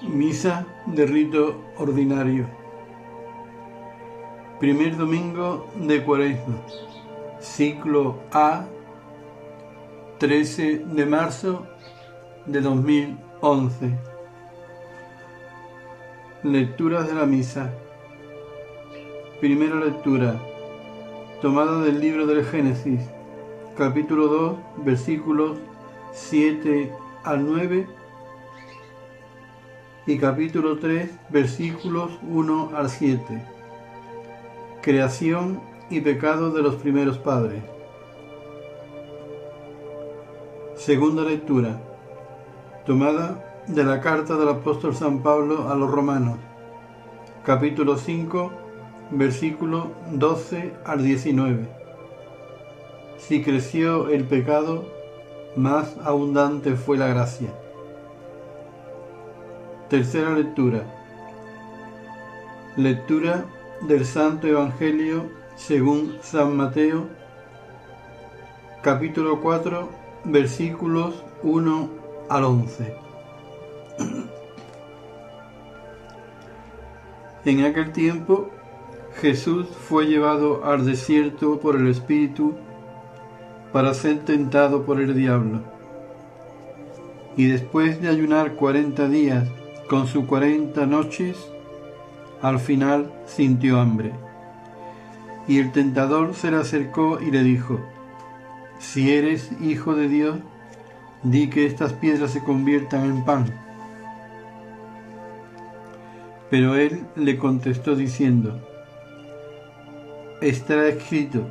Misa de rito ordinario. Primer domingo de Cuaresma. Ciclo A, 13 de marzo de 2011. Lecturas de la Misa. Primera lectura, tomada del libro del Génesis, capítulo 2, versículos 7 al 9 y capítulo 3, versículos 1 al 7. Creación y pecado de los primeros padres. Segunda lectura, tomada de la carta del apóstol San Pablo a los Romanos, capítulo 5, versículos 12 al 19. Si creció el pecado, más abundante fue la gracia. Tercera lectura. Lectura del Santo Evangelio según San Mateo, capítulo 4, versículos 1 al 11. En aquel tiempo, Jesús fue llevado al desierto por el Espíritu para ser tentado por el diablo. Y después de ayunar 40 días con sus 40 noches, al final sintió hambre. Y el tentador se le acercó y le dijo: si eres hijo de Dios, di que estas piedras se conviertan en pan. Pero él le contestó diciendo: está escrito,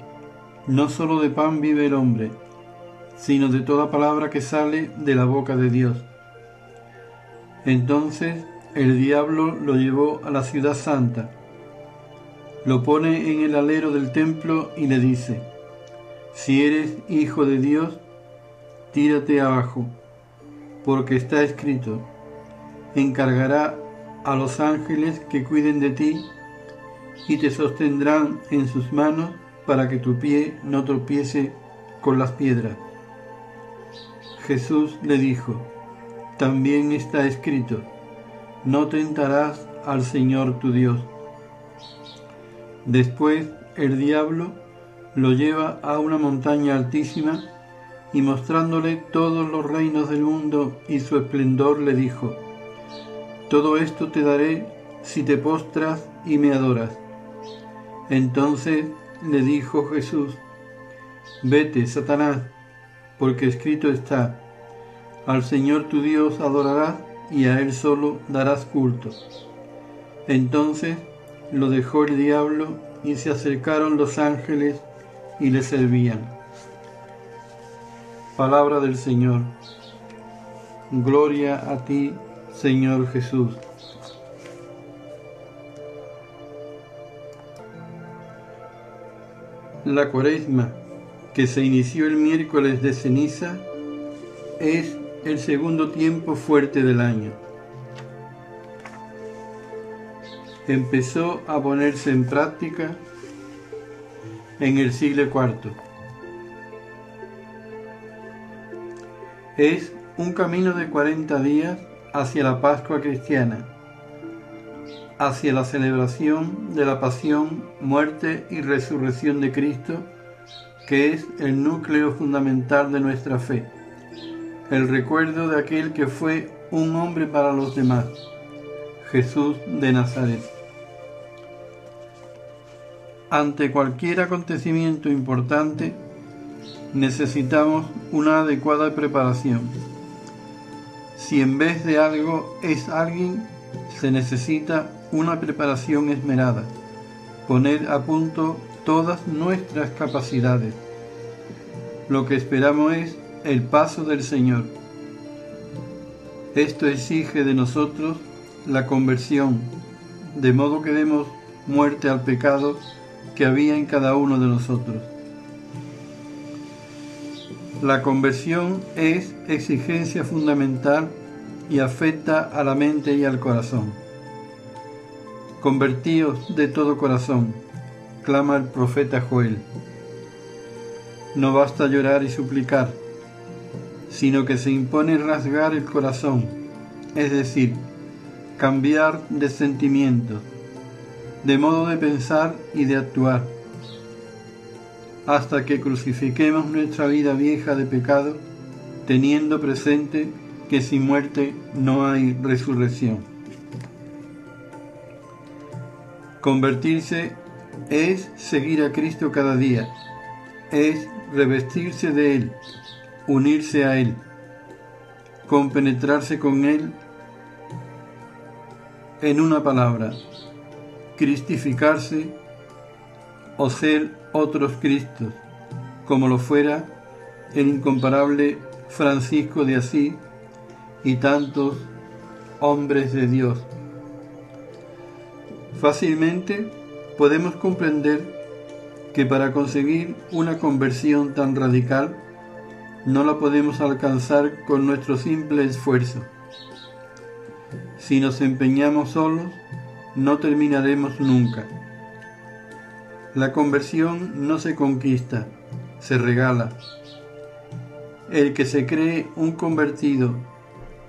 no solo de pan vive el hombre, sino de toda palabra que sale de la boca de Dios. Entonces el diablo lo llevó a la ciudad santa, lo pone en el alero del templo y le dice: si eres hijo de Dios, tírate abajo, porque está escrito, encargará a los ángeles que cuiden de ti y te sostendrán en sus manos para que tu pie no tropiece con las piedras. Jesús le dijo: también está escrito, no tentarás al Señor tu Dios. Después el diablo lo lleva a una montaña altísima y mostrándole todos los reinos del mundo y su esplendor le dijo: todo esto te daré si te postras y me adoras. Entonces le dijo Jesús: vete, Satanás, porque escrito está, al Señor tu Dios adorarás y a Él solo darás culto. Entonces lo dejó el diablo y se acercaron los ángeles y le servían. Palabra del Señor. Gloria a ti, Señor Jesús. La Cuaresma, que se inició el miércoles de ceniza, es el segundo tiempo fuerte del año. Empezó a ponerse en práctica en el siglo IV. Es un camino de 40 días hacia la Pascua cristiana, hacia la celebración de la pasión, muerte y resurrección de Cristo, que es el núcleo fundamental de nuestra fe, el recuerdo de aquel que fue un hombre para los demás, Jesús de Nazaret. Ante cualquier acontecimiento importante, necesitamos una adecuada preparación. Si en vez de algo es alguien, se necesita una preparación esmerada, poner a punto todas nuestras capacidades. Lo que esperamos es el paso del Señor. Esto exige de nosotros la conversión, de modo que demos muerte al pecado que había en cada uno de nosotros. La conversión es exigencia fundamental y afecta a la mente y al corazón. Convertíos de todo corazón, clama el profeta Joel. No basta llorar y suplicar, sino que se impone rasgar el corazón, es decir, cambiar de sentimientos, de modo de pensar y de actuar, hasta que crucifiquemos nuestra vida vieja de pecado, teniendo presente que sin muerte no hay resurrección. Convertirse es seguir a Cristo cada día, es revestirse de Él, unirse a Él, compenetrarse con Él. En una palabra, cristificarse o ser otros Cristos, como lo fuera el incomparable Francisco de Asís y tantos hombres de Dios. Fácilmente podemos comprender que para conseguir una conversión tan radical no la podemos alcanzar con nuestro simple esfuerzo. Si nos empeñamos solos, no terminaremos nunca. La conversión no se conquista, se regala. El que se cree un convertido,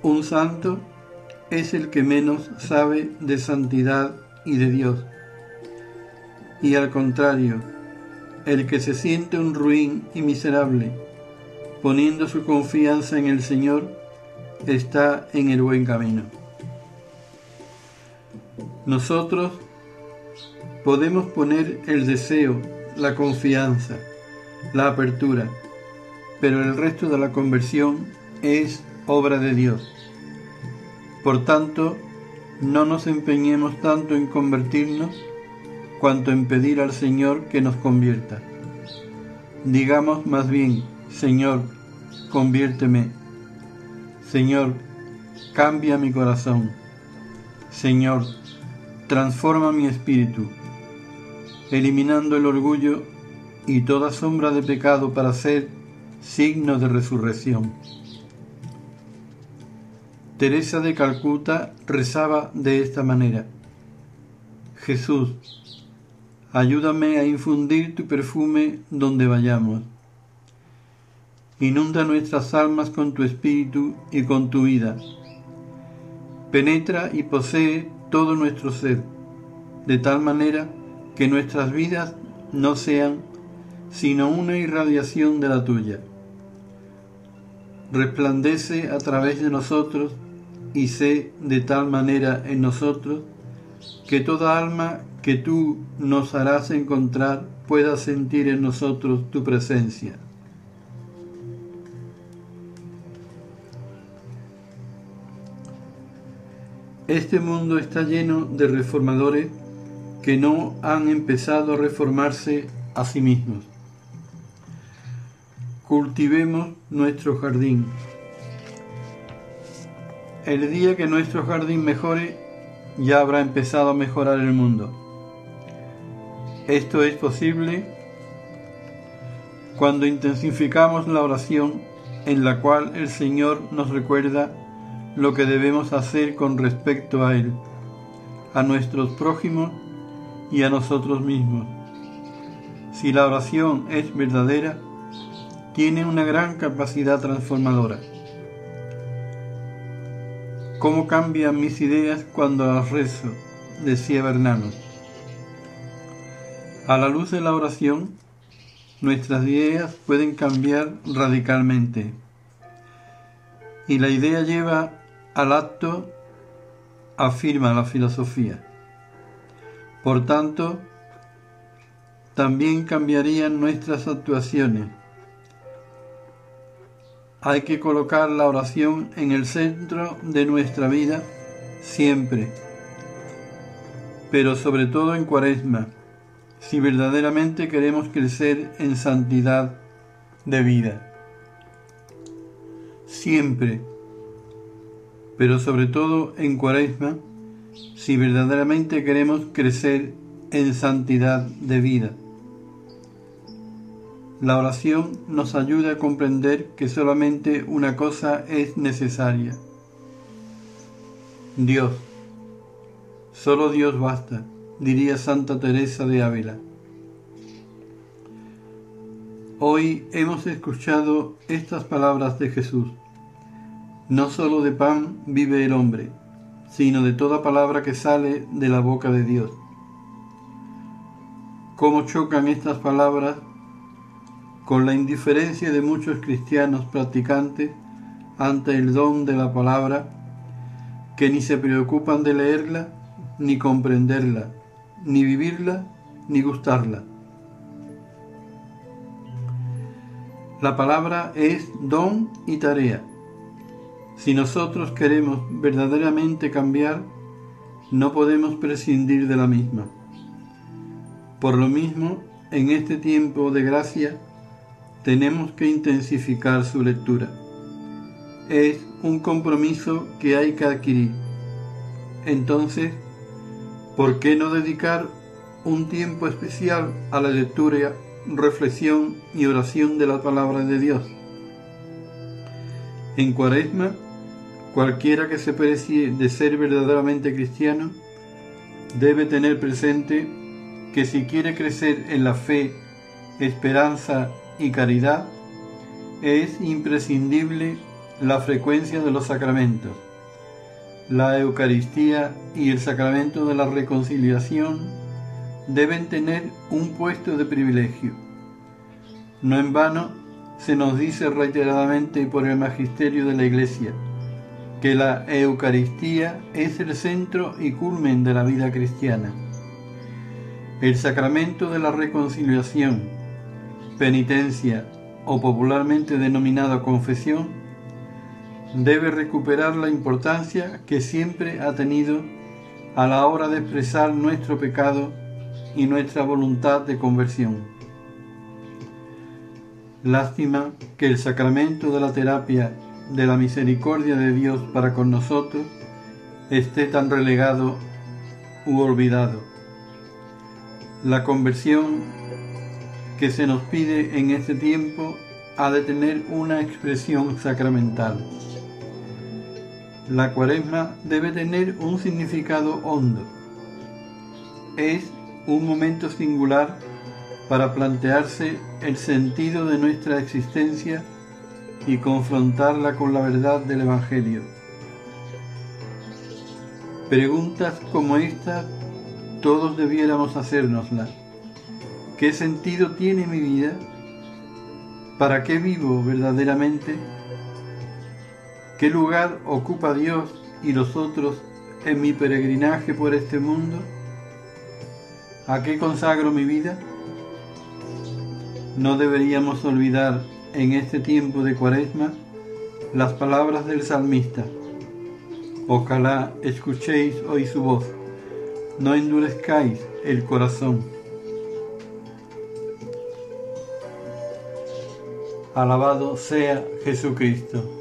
un santo, es el que menos sabe de santidad y de Dios. Y al contrario, el que se siente un ruin y miserable, poniendo su confianza en el Señor, está en el buen camino. Nosotros podemos poner el deseo, la confianza, la apertura, pero el resto de la conversión es obra de Dios. Por tanto, no nos empeñemos tanto en convertirnos cuanto en pedir al Señor que nos convierta. Digamos más bien: Señor, conviérteme. Señor, cambia mi corazón. Señor, transforma mi espíritu, eliminando el orgullo y toda sombra de pecado para ser signo de resurrección. Teresa de Calcuta rezaba de esta manera: Jesús, ayúdame a infundir tu perfume donde vayamos. Inunda nuestras almas con tu espíritu y con tu vida. Penetra y posee todo nuestro ser, de tal manera que nuestras vidas no sean sino una irradiación de la tuya. Resplandece a través de nosotros y sé de tal manera en nosotros que toda alma que tú nos harás encontrar pueda sentir en nosotros tu presencia. Este mundo está lleno de reformadores que no han empezado a reformarse a sí mismos. Cultivemos nuestro jardín. El día que nuestro jardín mejore, ya habrá empezado a mejorar el mundo. Esto es posible cuando intensificamos la oración en la cual el Señor nos recuerda lo que debemos hacer con respecto a Él, a nuestros prójimos y a nosotros mismos. Si la oración es verdadera, tiene una gran capacidad transformadora. ¿Cómo cambian mis ideas cuando las rezo?, decía Bernanos. A la luz de la oración, nuestras ideas pueden cambiar radicalmente. Y la idea lleva al acto, afirma la filosofía. Por tanto, también cambiarían nuestras actuaciones. Hay que colocar la oración en el centro de nuestra vida siempre, pero sobre todo en Cuaresma, si verdaderamente queremos crecer en santidad de vida. Siempre, pero sobre todo en Cuaresma, si verdaderamente queremos crecer en santidad de vida. La oración nos ayuda a comprender que solamente una cosa es necesaria: Dios. Solo Dios basta, diría Santa Teresa de Ávila. Hoy hemos escuchado estas palabras de Jesús: no solo de pan vive el hombre, sino de toda palabra que sale de la boca de Dios. ¿Cómo chocan estas palabras con la indiferencia de muchos cristianos practicantes ante el don de la palabra, que ni se preocupan de leerla, ni comprenderla, ni vivirla, ni gustarla? La palabra es don y tarea. Si nosotros queremos verdaderamente cambiar, no podemos prescindir de la misma. Por lo mismo, en este tiempo de gracia, tenemos que intensificar su lectura. Es un compromiso que hay que adquirir. Entonces, ¿por qué no dedicar un tiempo especial a la lectura, reflexión y oración de la palabra de Dios? En Cuaresma, cualquiera que se precie de ser verdaderamente cristiano debe tener presente que si quiere crecer en la fe, esperanza y caridad, es imprescindible la frecuencia de los sacramentos. La Eucaristía y el sacramento de la reconciliación deben tener un puesto de privilegio. No en vano se nos dice reiteradamente por el magisterio de la Iglesia que la Eucaristía es el centro y culmen de la vida cristiana. El sacramento de la reconciliación, penitencia o popularmente denominada confesión, debe recuperar la importancia que siempre ha tenido a la hora de expresar nuestro pecado y nuestra voluntad de conversión. Lástima que el sacramento de la terapia de la misericordia de Dios para con nosotros esté tan relegado u olvidado. La conversión que se nos pide en este tiempo ha de tener una expresión sacramental. La Cuaresma debe tener un significado hondo. Es un momento singular para plantearse el sentido de nuestra existencia y confrontarla con la verdad del Evangelio. Preguntas como esta todos debiéramos hacérnoslas. ¿Qué sentido tiene mi vida? ¿Para qué vivo verdaderamente? ¿Qué lugar ocupa Dios y los otros en mi peregrinaje por este mundo? ¿A qué consagro mi vida? No deberíamos olvidar en este tiempo de Cuaresma las palabras del salmista. Ojalá escuchéis hoy su voz, no endurezcáis el corazón. Alabado sea Jesucristo.